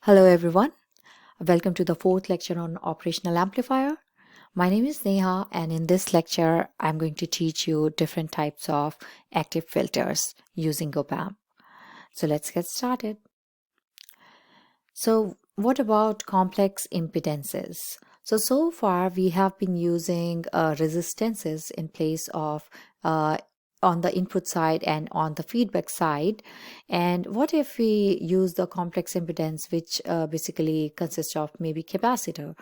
Hello everyone, welcome to the fourth lecture on Operational Amplifier. My name is Neha, and in this lecture I'm going to teach you different types of active filters using op-amp. So let's get started. So what about complex impedances? So far we have been using resistances in place of on the input side and on the feedback side. And what if we use the complex impedance, which basically consists of maybe capacitor?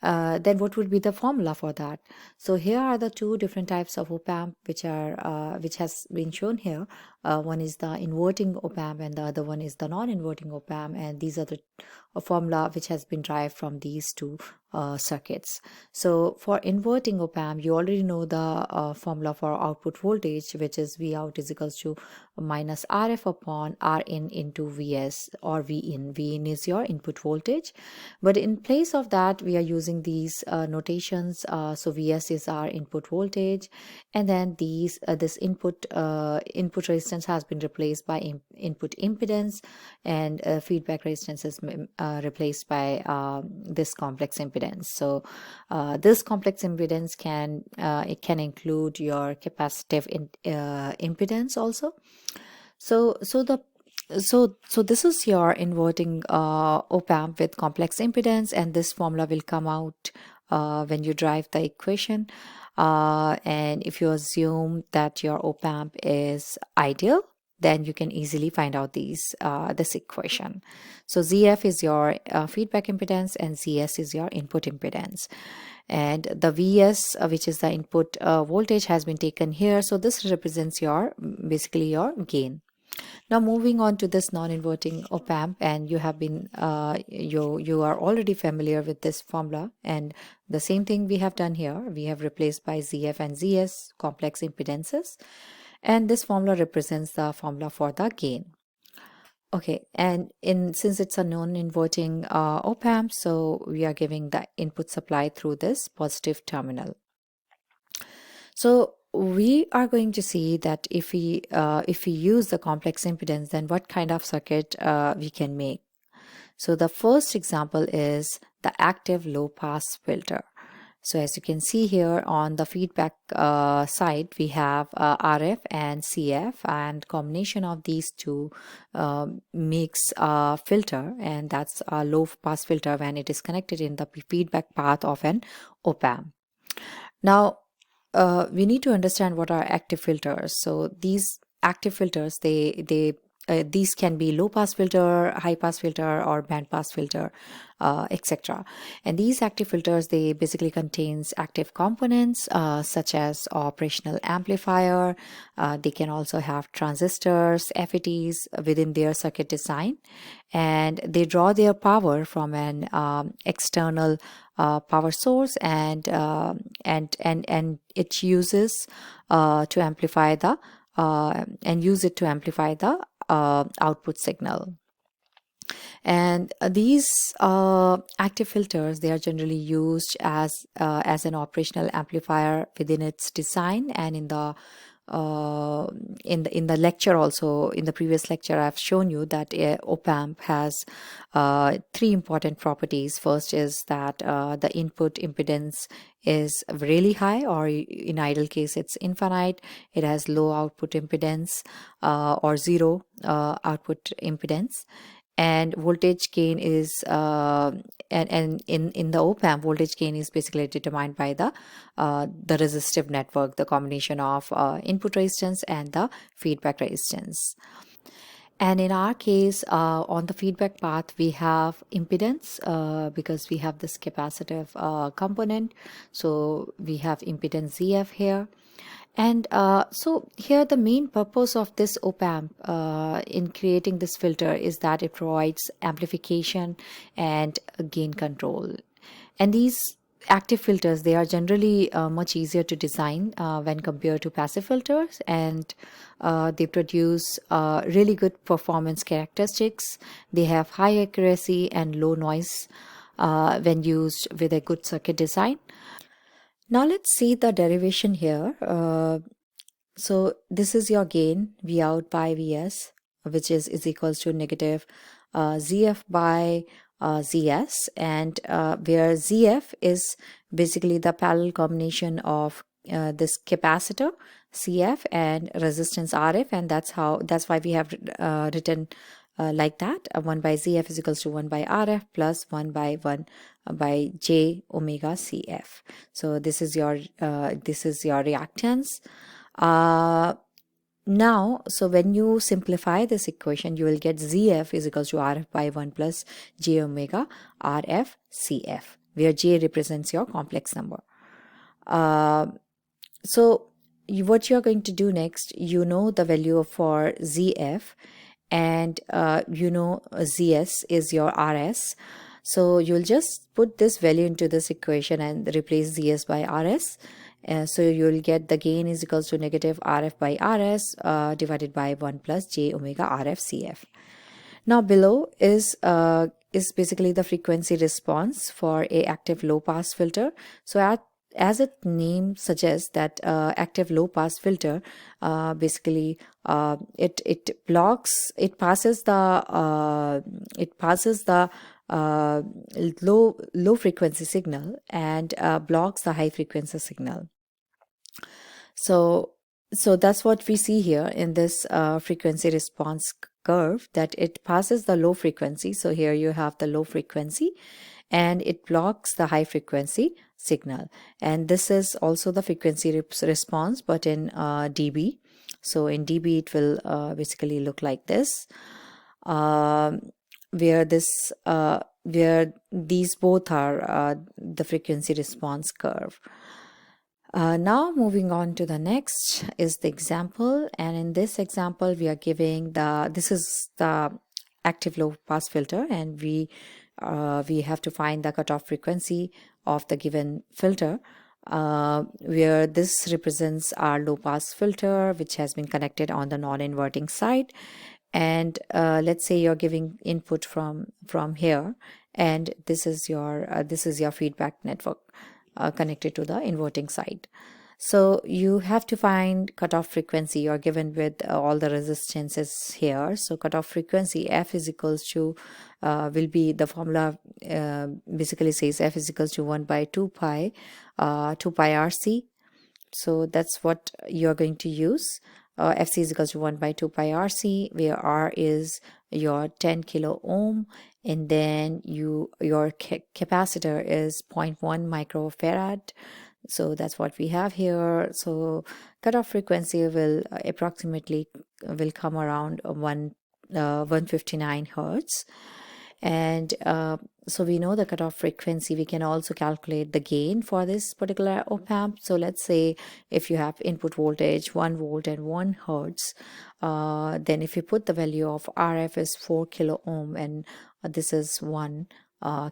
Then what would be the formula for that? So here are the two different types of op-amp which has been shown here. One is the inverting op-amp and the other one is the non-inverting op-amp, and these are the formula which has been derived from these two circuits. So for inverting op-amp, you already know the formula for output voltage, which is V out is equals to minus RF upon Rin into Vs or Vin. Vin is your input voltage, but in place of that we are using these notations. So Vs is our input voltage, and then this input resistance has been replaced by input impedance, and feedback resistance is replaced by this complex impedance. So this complex impedance can include your capacitive impedance also. So this is your inverting op-amp with complex impedance, and this formula will come out when you derive the equation. And if you assume that your op-amp is ideal, then you can easily find out this equation. So ZF is your feedback impedance and ZS is your input impedance. And the Vs, which is the input voltage, has been taken here. So this represents basically your gain. Now moving on to this non-inverting op-amp, and you have been you are already familiar with this formula, and the same thing we have done here. We have replaced by ZF and ZS complex impedances, and this formula represents the formula for the gain. Okay, and since it's a non-inverting op-amp, so we are giving the input supply through this positive terminal. So we are going to see that if we use the complex impedance, then what kind of circuit we can make. So the first example is the active low pass filter. So as you can see here on the feedback side, we have RF and CF, and combination of these two makes a filter, and that's a low pass filter when it is connected in the feedback path of an op-amp. Now we need to understand what are active filters. So these active filters, these can be low pass filter, high pass filter, or band pass filter, etc. And these active filters, they basically contains active components such as operational amplifier. They can also have transistors, FETs within their circuit design, and they draw their power from an external power source, and it uses to amplify the output signal. And these active filters, they are generally used as an operational amplifier within its design. And in the lecture also, in the previous lecture, I've shown you that op-amp has three important properties. First is that the input impedance is really high, or in ideal case it's infinite. It has low output impedance or zero output impedance. And voltage gain is and in the op-amp, voltage gain is basically determined by the resistive network, the combination of input resistance and the feedback resistance. And in our case, on the feedback path, we have impedance because we have this capacitive component. So we have impedance ZF here. And so here the main purpose of this op-amp in creating this filter is that it provides amplification and gain control. And these active filters, they are generally much easier to design when compared to passive filters, and they produce really good performance characteristics. They have high accuracy and low noise when used with a good circuit design. Now let's see the derivation here. So this is your gain, V out by Vs, which is equals to negative ZF by ZS, and where ZF is basically the parallel combination of this capacitor CF and resistance RF, and that's why we have written like that. 1 by ZF is equals to 1 by RF plus 1 by 1 by J omega CF. So this is your reactance. Now, so when you simplify this equation, you will get ZF is equals to RF by 1 plus J omega RF CF, where J represents your complex number. So what you're going to do next, you know the value for ZF, and you know ZS is your RS. So you'll just put this value into this equation and replace ZS by RS. So you'll get the gain is equals to negative RF by RS divided by 1 plus J omega RF CF. Now below is basically the frequency response for a active low pass filter. So as its name suggests that active low pass filter basically it passes the low frequency signal and blocks the high frequency signal. So that's what we see here in this frequency response curve, that it passes the low frequency. So here you have the low frequency and it blocks the high frequency signal. And this is also the frequency response, but in dB. So in dB it will basically look like this, where these both are the frequency response curve. Now moving on to the next is the example, and in this example we are giving this is the active low pass filter, and we have to find the cutoff frequency of the given filter, where this represents our low pass filter which has been connected on the non-inverting side. And let's say you're giving input from here, and this is your feedback network connected to the inverting side. So you have to find cutoff frequency. You're given with all the resistances here. So cutoff frequency F is equals to will be the formula basically says F is equals to 1 by 2 pi RC. So that's what you're going to use. FC is equals to 1 by 2 pi RC, where R is your 10 kilo ohm, and then your capacitor is 0.1 microfarad. So that's what we have here. So cutoff frequency will approximately come around 159 hertz. And so we know the cutoff frequency. We can also calculate the gain for this particular op-amp. So let's say if you have input voltage 1 volt and 1 hertz, then if you put the value of RF is 4 kilo ohm and this is 1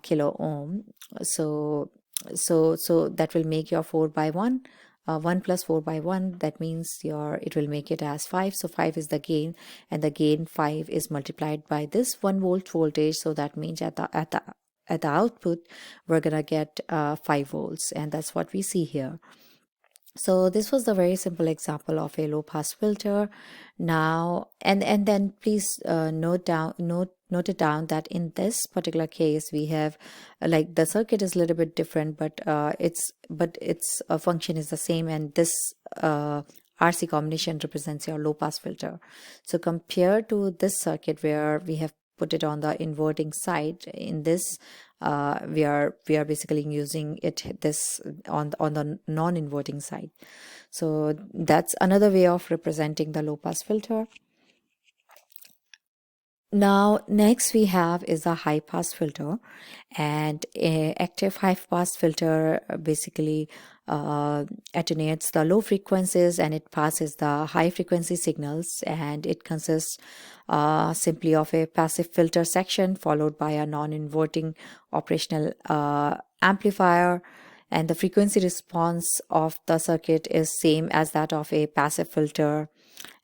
kilo ohm, so that will make your 4 by 1. 1 plus 4 by 1, that means it will make it as 5. So 5 is the gain, and the gain 5 is multiplied by this 1 volt voltage. So that means at the output we're gonna get 5 volts, and that's what we see here. So this was the very simple example of a low pass filter. Now and then please note it down that in this particular case we have like the circuit is a little bit different, but its function is the same, and this RC combination represents your low pass filter. So compared to this circuit where we have put it on the inverting side, in this we are basically using this on the non-inverting side. So that's another way of representing the low pass filter. Now next we have is a high pass filter, and a active high pass filter basically attenuates the low frequencies and it passes the high frequency signals, and it consists simply of a passive filter section followed by a non-inverting operational amplifier, and the frequency response of the circuit is same as that of a passive filter,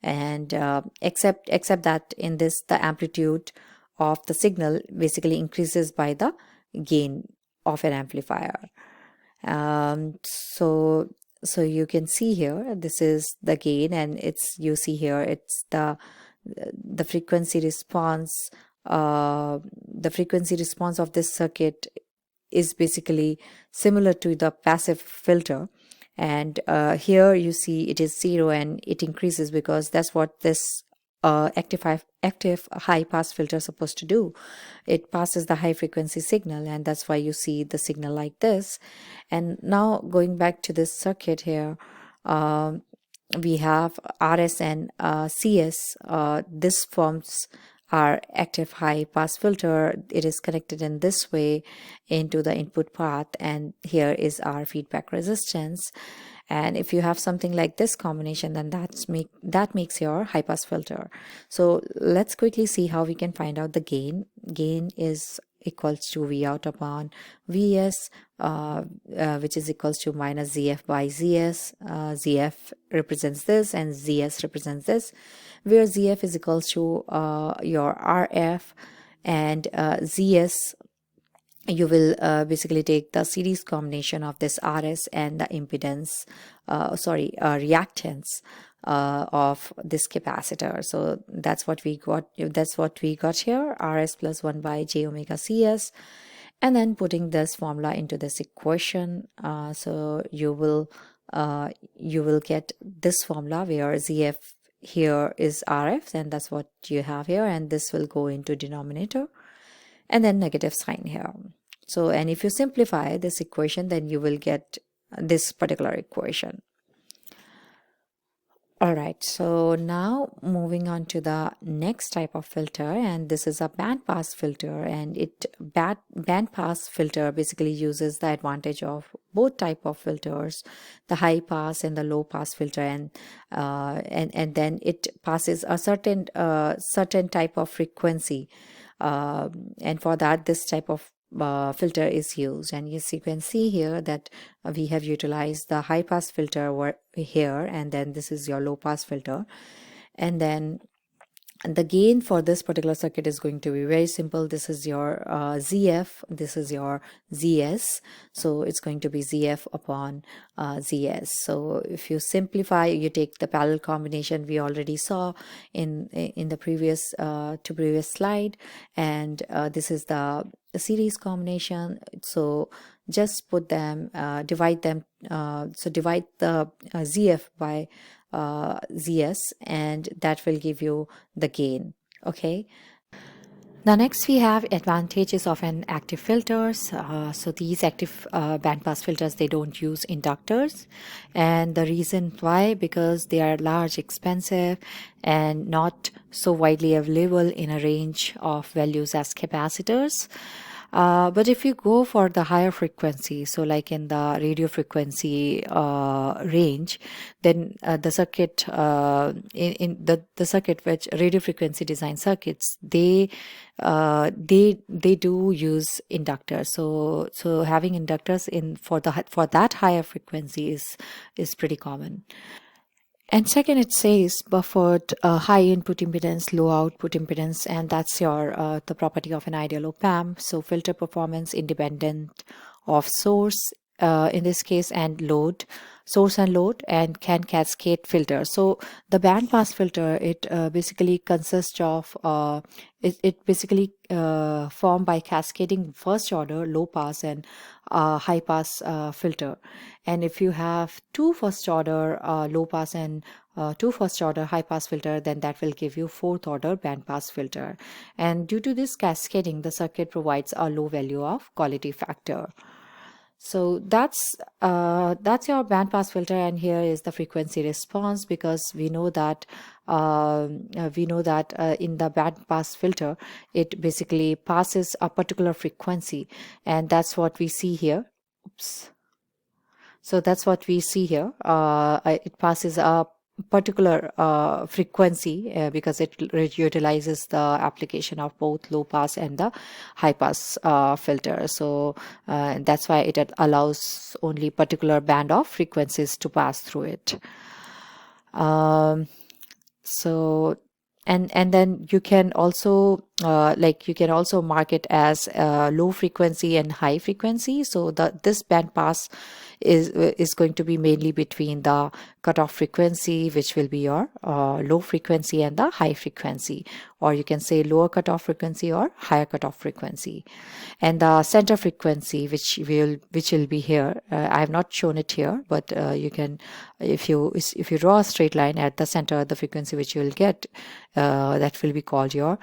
and except that in this the amplitude of the signal basically increases by the gain of an amplifier. So you can see here this is the gain, and you see here it's the frequency response the frequency response of this circuit is basically similar to the passive filter. And here you see it is 0 and it increases because that's what this active high pass filter is supposed to do. It passes the high frequency signal, and that's why you see the signal like this. And now going back to this circuit here, we have RS and CS. This forms our active high pass filter. It is connected in this way into the input path, and here is our feedback resistance. And if you have something like this combination, then that makes your high pass filter. So let's quickly see how we can find out the gain. Gain is equals to V out upon Vs, which is equals to minus ZF by Zs. ZF represents this and Zs represents this, where ZF is equals to your RF, and Zs, you will basically take the series combination of this RS and the impedance, reactance of this capacitor. So that's what we got. That's what we got here: RS plus 1 by j omega Cs. And then putting this formula into this equation, so you will get this formula where ZF here is RF, and that's what you have here, and this will go into denominator, and then negative sign here. So, and if you simplify this equation, then you will get this particular equation. All right, so now moving on to the next type of filter, and this is a band pass filter, and band pass filter basically uses the advantage of both type of filters, the high pass and the low pass filter, and then it passes a certain type of frequency, and for that this type of filter is used. And yes, you can see here that we have utilized the high pass filter here, and then this is your low pass filter. And then the gain for this particular circuit is going to be very simple. This is your ZF, this is your ZS, so it's going to be ZF upon ZS. So if you simplify, you take the parallel combination we already saw in the previous slide, and this is the series combination. So just put them, divide them, so divide the ZF by Zs, and that will give you the gain. Okay. Now next we have advantages of an active filters. So these active bandpass filters, they don't use inductors, and the reason why, because they are large, expensive, and not so widely available in a range of values as capacitors. But if you go for the higher frequency, so like in the radio frequency range, then the circuit in the circuit which radio frequency design circuits, they do use inductors. So having inductors in for that higher frequency is pretty common. And second, it says buffered high input impedance, low output impedance, and that's your the property of an ideal op-amp. So filter performance independent of source in this case, and load, source and load, and can cascade filter. So the band pass filter, it basically consists of it basically formed by cascading first order low pass and high pass filter. And if you have two first order low pass and two first order high pass filter, then that will give you fourth order band pass filter. And due to this cascading, the circuit provides a low value of quality factor. So that's your band pass filter, and here is the frequency response, because we know that in the band pass filter, it basically passes a particular frequency, and that's what we see here. Oops. So that's what we see here. It passes a particular frequency because it utilizes the application of both low pass and the high pass filter. So that's why it allows only particular band of frequencies to pass through it. So and then you can also mark it as low frequency and high frequency. So this band pass is going to be mainly between the cutoff frequency, which will be your low frequency, and the high frequency, or you can say lower cutoff frequency or higher cutoff frequency. And the center frequency, which will be here, I have not shown it here, but you can, if you draw a straight line at the center, the frequency which you will get, that will be called your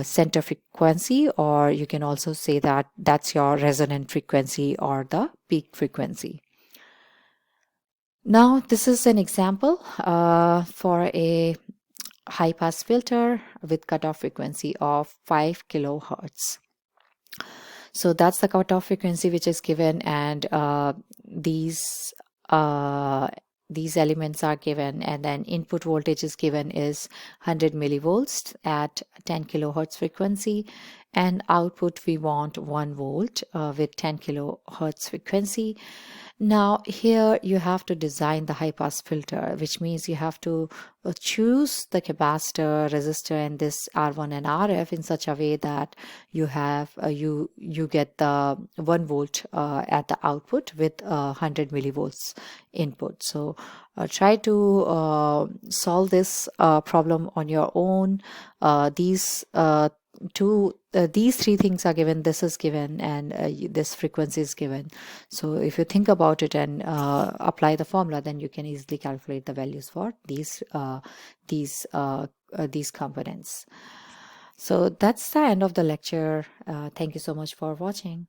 center frequency, or you can also say that that's your resonant frequency or the peak frequency. Now, this is an example for a high pass filter with cutoff frequency of 5 kilohertz. So that's the cutoff frequency which is given, and uh, these elements are given, and then input voltage is given is 100 millivolts at 10 kilohertz frequency, and output we want 1 volt with 10 kilohertz frequency. Now here you have to design the high pass filter, which means you have to choose the capacitor, resistor, and this R1 and RF in such a way that you have you get the 1 volt at the output with 100 millivolts input. So try to solve this problem on your own. These three things are given, this is given, and this frequency is given. So if you think about it and apply the formula, then you can easily calculate the values for these components. So that's the end of the lecture. Thank you so much for watching.